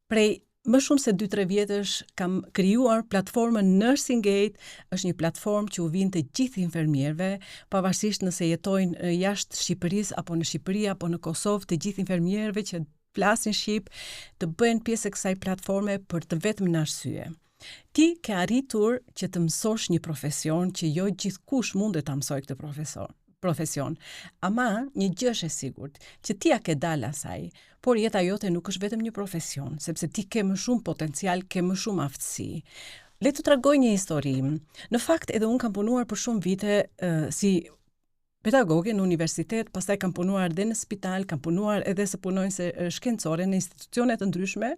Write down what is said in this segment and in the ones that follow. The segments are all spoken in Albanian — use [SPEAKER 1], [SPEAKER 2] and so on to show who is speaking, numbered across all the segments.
[SPEAKER 1] Prej më shumë se 2-3 vjetësh kam krijuar platformën Nursing Gate, është një platformë që u vjen të gjithë infermierëve, pavarësisht nëse jetojnë jashtë Shqipërisë apo në Shqipëri apo në Kosovë, të gjithë infermierëve që flasin shqip të bëhen pjesë e kësaj platforme për të vetëm në arsye. Ti ke arritur që të mësosh një profesion që jo gjithkush mundet ta mësoj këtë profesion. Ama një gjë është e sigurt, që ti ja ke dalë asaj, por jeta jote nuk është vetëm një profesion, sepse ti ke më shumë potencial, ke më shumë aftësi. Le të tregoj një histori. Në fakt edhe unë kam punuar për shumë vite si pedagoge në universitet, pastaj kam punuar edhe në spital, kam punuar edhe së punonjëse shkencore në institucione të ndryshme.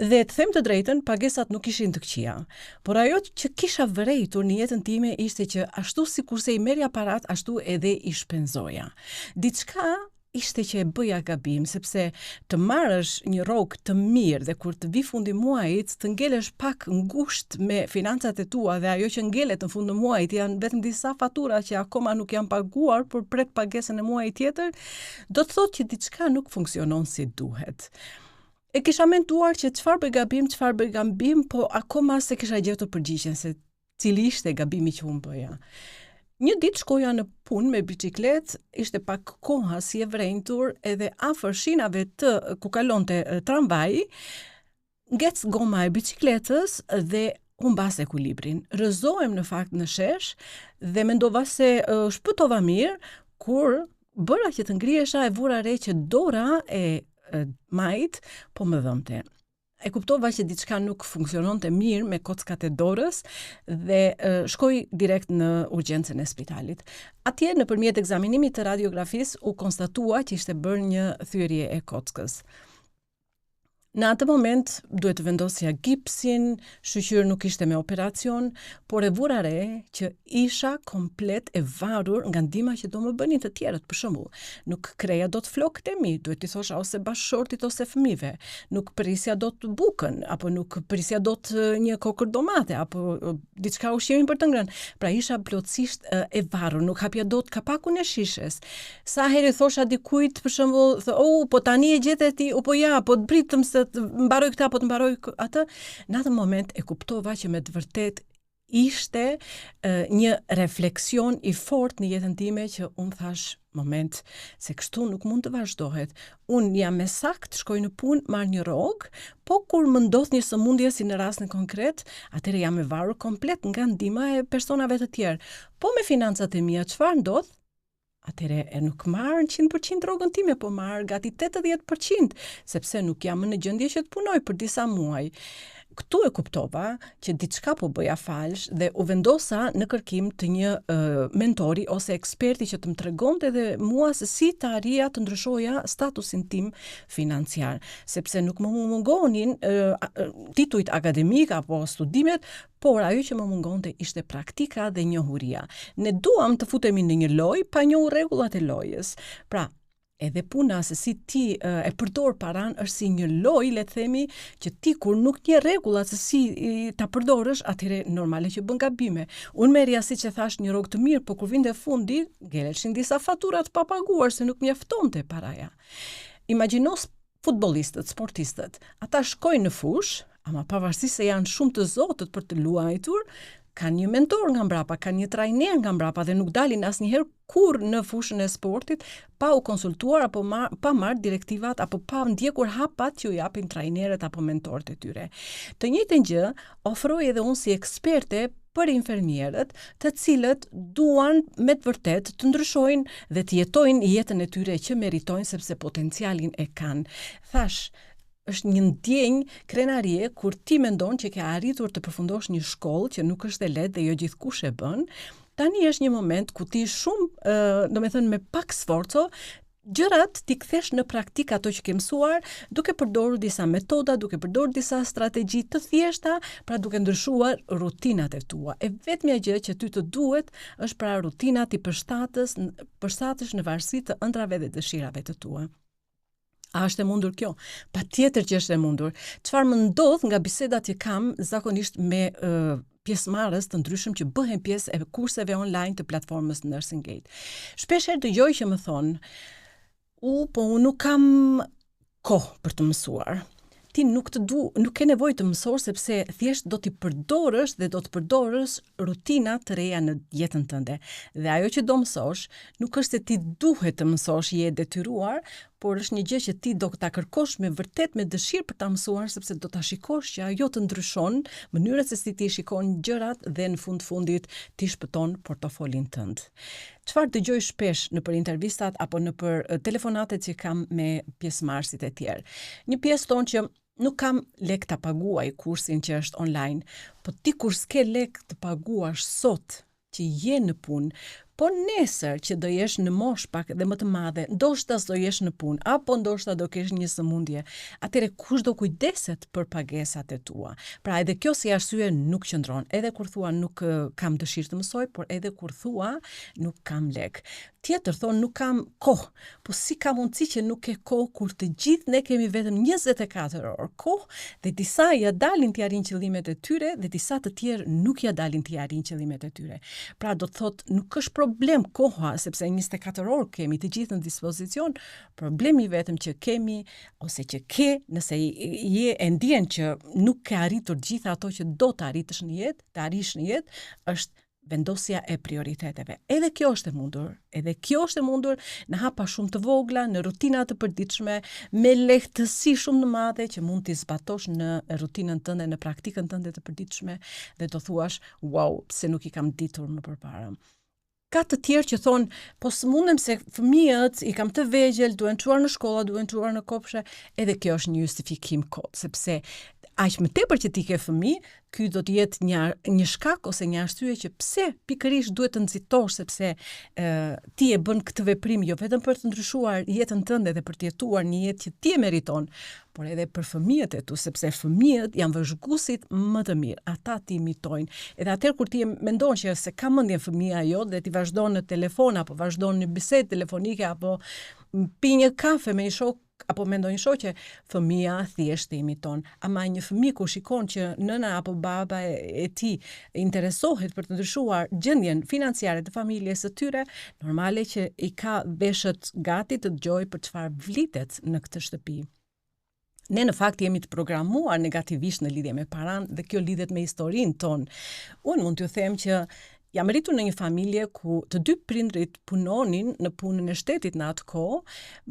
[SPEAKER 1] Dhe të them të drejtën, pagesat nuk ishin të këqija. Por ajo që kisha vërejtur në jetën time ishte që ashtu sikurse i merja parat, ashtu edhe i shpenzoja. Diçka ishte që e bëja gabim, sepse të marrësh një rrogë të mirë dhe kur të vi fundi muajit, të ngelesh pak ngushtë me financat e tua dhe ajo që ngelet në fund të muajit janë vetëm disa fatura që akoma nuk janë paguar, por pret pagesën e muajit tjetër, do të thotë që diçka nuk funksionon si duhet. E kisha menduar që çfarë bëj gabim, po akoma se kisha gjetur përgjigjen se cili ishte gabimi që unë bëja. Një ditë shkoja në punë me biçikletë, ishte pak koha si e vrenjtur edhe afër shinave ku kalonte tramvaji, ngec goma e biçikletës dhe humbas ekuilibrin. Rrëzohem në fakt në shesh dhe mendova se shpëtova mirë kur bëra që të ngrihesha e vura re që dora e majt po më dhëmte. E kuptova që diçka nuk funksiononte mirë me kockat e dorës dhe shkoj direkt në urgjencën e spitalit. Atje nëpërmjet ekzaminimit të radiografisë u konstatua që ishte bërë një thyerje e kockës. Në atë moment duhet të vendosja gipsin, shqyr nuk ishte me operacion, por e vura re që isha komplet e varur nga ndihma që do më bënin të tjerët, për shembull. Nuk kreja dot flokët e mi, duhet t'i thosha ose bashkëshortit ose fëmijëve. Nuk prisja dot bukën, apo nuk prisja dot një kokër domate, apo diçka ushqimin për të ngrënë. Pra isha plotësisht e varur, nuk hapja dot kapakun e shishes. Sa herë thosha dikujt, për shembull, po tani e gjetë ti, po ja, po pritëm se të mbaroj këtë apo të mbaroj atë, në atë moment e kuptova që me të vërtet ishte një refleksion i fortë në jetën time që unë thash, moment, se kështu nuk mund të vazhdohet. Unë jam me sakt, shkoj në punë, marr një rrogë, po kur më ndodh një sëmundje si në rastin konkret, atëherë jam e varur komplet nga ndihma e personave të tjerë. Po me financat e mia çfarë ndodh? Atëre nuk marr 100% rrogën time, po marr gati 80%, sepse nuk jam në gjendje që të punoj për disa muaj. Këtu e kuptova që diçka po bëja falsh dhe u vendosa në kërkim të një mentori ose eksperti që të më tregonte dhe mua se si të arrija të ndryshoja statusin tim financiar, sepse nuk më mungonin titujt akademik apo studimet, por ajo që më mungonte ishte praktika dhe njohuria. Ne duam të futemi në një lojë pa njohur rregullat e lojës. Pra, edhe puna se si ti e përdor paran është si një lojë, le të themi, që ti kur nuk njeh rregullat se si ta përdorësh, atëherë normale që bën gabime. Unë merja siç e thash një rrogë të mirë, por kur vinte fundi, ngeleshin disa fatura të papaguar se nuk mjaftonte paraja. Imagjino futbollistët, sportistët, ata shkojnë në fushë, ama pavarësisht se janë shumë të zotët për të luajtur, kanë një mentor nga mbrapa, kanë një trajner nga mbrapa dhe nuk dalin asnjëherë kurrë në fushën e sportit pa u konsultuar apo pa marrë direktivat apo pa ndjekur hapat që u japin trajnerët apo mentorët e tyre. Të njëjtën gjë ofroj edhe unë si eksperte për infermierët, të cilët duan me të vërtet të ndryshojnë dhe të jetojnë jetën e tyre që meritojnë sepse potencialin e kanë. Thash, është një ndjenjë krenarie kur ti mendon që ke arritur të përfundosh një shkollë që nuk është e lehtë dhe jo gjithkush e bën. Tani është një moment ku ti shumë, domethënë me pak sforco, gjërat ti kthesh në praktik ato që ke mësuar, duke përdorur disa metoda, duke përdorur disa strategji të thjeshta, pra duke ndryshuar rutinat e tua. E vetmja gjë që ty të duhet është pra rutinat i përshtatësh në varësi të ëndrave dhe dëshirave të tua. A është e mundur kjo? Patjetër që është e mundur. Çfarë më ndodh nga bisedat që kam zakonisht me pjesëmarrës të ndryshëm që bëhen pjesë e kurseve online të platformës Nursing Gate. Shpeshherë dëgjoj që më thonë, po unë nuk kam kohë për të mësuar. ti nuk ke nevojë të mësosh sepse thjesht do t'i përdorësh dhe do të përdorësh rutina të reja në jetën tënde. Dhe ajo që do mësosh nuk është se ti duhet të mësosh, je detyruar, por është një gjë që ti do ta kërkosh me vërtet me dëshirë për ta mësuar sepse do ta shikosh që ajo të ndryshon mënyrën se si ti shikon gjërat dhe në fundit ti shpëton portofolin tënd. Çfarë dëgjoj shpesh në për intervistat apo në për telefonatet që kam me pjesëmarrësit e tjerë. Një pjesë thonë që nuk kam lek të paguaj kursin që është online, po ti kur s'ke lek të paguash sot që je në punë, po nesër që do jesh në moshë pak dhe më të madhe, ndoshta s'do jesh në punë, apo ndoshta do kesh një sëmundje, atëre kush do kujdeset për pagesat e tua? Pra edhe kjo si arsye nuk qëndron, edhe kur thua nuk kam dëshirë të mësoj, por edhe kur thua nuk kam lek. Tjetër thonë nuk kam kohë, po si ka mundësi që nuk ke kohë kur të gjithë ne kemi vetëm 24 orë kohë dhe disa ja dalin të arrin qëllimet e tyre dhe disa të tjerë nuk ja dalin të arrin qëllimet e tyre. Pra do të thotë nuk është problem koha, sepse 24 orë kemi të gjithë në dispozicion, problemi vetëm që kemi ose që ke, nëse je e ndjen që nuk ke arritur gjitha ato që do të arrish në jetë, është vendosja e prioriteteve. Edhe kjo është e mundur në hapa shumë të vogla, në rutina të përditshme, me lehtësi shumë të madhe që mund t'i zbatosh në rutinën tënde, në praktikën tënde të përditshme dhe do thuash, wow, pse nuk i kam ditur më përpara. Ka të tjerë që thonë, po s'mundem se fëmijët i kam të vegjël, duhen çuar në shkolla, duhen çuar në kopshe, edhe kjo është një justifikim kot, sepse aq më tepër që ti ke fëmijë, ky do të jetë një shkak ose një arsye që pse pikërisht duhet të nxitosh sepse ti e bën këtë veprim jo vetëm për të ndryshuar jetën tënde dhe për të jetuar një jetë që ti e meriton, por edhe për fëmijët e tu, sepse fëmijët janë vëzhguesit më të mirë, ata ti imitojnë. Edhe atëherë kur ti mendon që se ka mendjen fëmia jote dhe ti vazhdon në telefon apo vazhdon në bisedë telefonike apo pi një kafe me një shok apo me ndonjë shoqe, fëmia thjesht e imiton. Ama një fëmijë kur shikon që nëna apo baba e tij interesohet për të ndryshuar gjendjen financiare të familjes së tyre, normale që i ka veshët gati të dëgjojë për çfarë vlitet në këtë shtëpi. Ne në fakt jemi të programuar negativisht në lidhje me paran dhe kjo lidhet me historinë tonë. Unë mund t'ju them që jam rritur në një familje ku të dy prindrit punonin në punën e shtetit në atë kohë,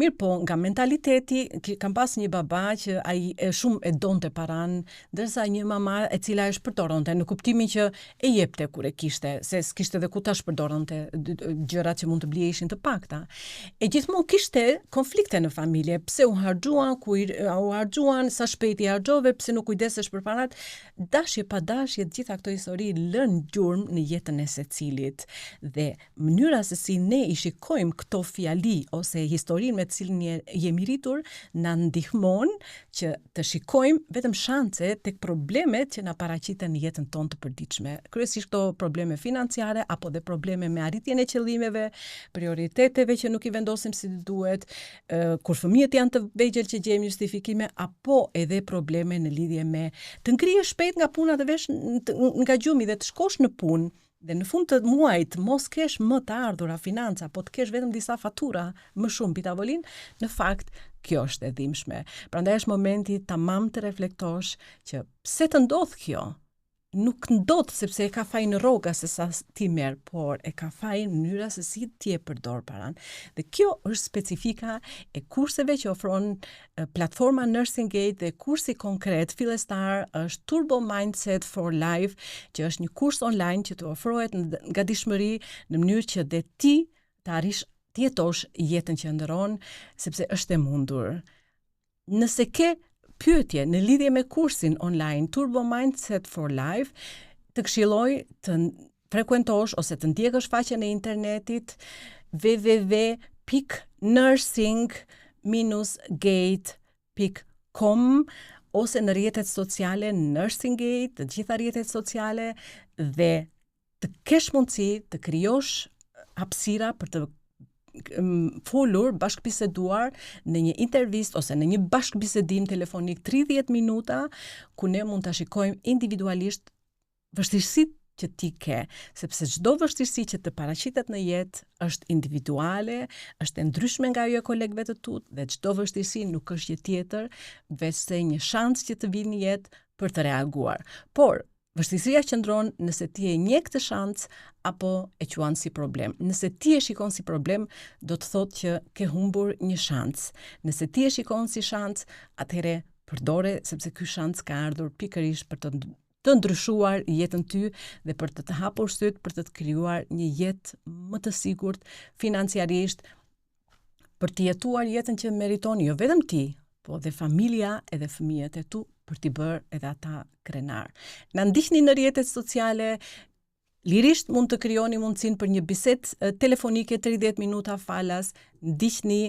[SPEAKER 1] mirë po nga mentaliteti, kam pas një baba që ai shumë e donte paran, ndërsa një mama e cila e shpërdoronte në kuptimin që e jepte kur e kishte, se s'kishte dhe ku ta shpërdoronte, gjërat që mund të blije ishin të pakta. E gjithmonë kishte konflikte në familje, pse u harxuan, sa shpejt i harxove, pse nuk kujdesesh për parat, dashje pa dashje, gjitha këto histori lën gjurmë në jetën e secilit dhe mënyra se si ne i shikojmë këto fjali ose historinë me të cilën jemi rritur na ndihmon që të shikojmë vetëm shanse tek problemet që na paraqiten në jetën tonë të përditshme. Kryesisht këto probleme financiare apo dhe probleme me arritjen e qëllimeve, prioriteteve që nuk i vendosim si duhet, kur fëmijët janë të vegjël që gjejmë justifikime apo edhe probleme në lidhje me të ngrihesh shpejt nga puna të vesh nga gjumi dhe të shkosh në punë. Dhe në fund të muajit mos kesh më të ardhura financa, po të kesh vetëm disa fatura më shumë mbi tavolinë, në fakt kjo është e dhimbshme. Prandaj është momenti tamam të reflektosh që pse të ndodh kjo? Nuk ndodh sepse e ka fajin në rroga se sa ti merr, por e ka fajin në mënyra se si ti e përdor paran. Dhe kjo është specifika e kurseve që ofron platforma Nursing Gate dhe kursi konkret fillestar është Turbo Mindset for Life, që është një kurs online që të ofrohet nga dishmëri në mënyrë që dhe ti të arrish të jetosh jetën që ndëron, sepse është e mundur. Nëse ke pyetje në lidhje me kursin online Turbo Mindset for Life, të këshilloj të frekuentosh ose të ndjekësh faqen e internetit www.nursing-gate.com ose në rrjetet sociale Nursing Gate, të gjitha rrjetet sociale dhe të kesh mundësi të krijosh hapësira për të folur, bashkëbiseduar në një intervistë ose në një bashkëbisedim telefonik 30 minuta ku ne mund ta shikojmë individualisht vështirësitë që ti ke, sepse çdo vështirësi që të paraqitet në jetë është individuale, është e ndryshme nga ajo e kolegëve të tut dhe çdo vështirësi nuk është gjë tjetër veç se një shans që të vinë në jetë për të reaguar. Por vështirësia qëndron nëse ti e njeh këtë shans apo e quan si problem. Nëse ti e shikon si problem, do të thotë që ke humbur një shans. Nëse ti e shikon si shans, atëherë përdore sepse ky shans ka ardhur pikërisht për të ndryshuar jetën ty dhe për të hapur syt për të krijuar një jetë më të sigurt financiarisht, për të jetuar jetën që meriton jo vetëm ti, po dhe familja edhe fëmijët e tu për t'i bërë edhe ata krenar. Na ndiqni në rrjetet sociale, lirisht mund të krijoni mundësinë për një bisedë telefonike 30 minuta falas, ndiqni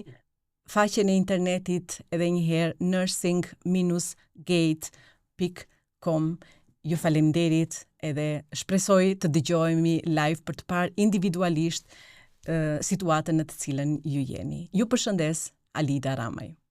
[SPEAKER 1] faqen e internetit edhe njëherë nursing-gate.com. Ju falemnderit edhe shpresoj të dëgjohemi live për të parë individualisht situatën në të cilën ju jeni. Ju përshëndes, Alida Ramaj.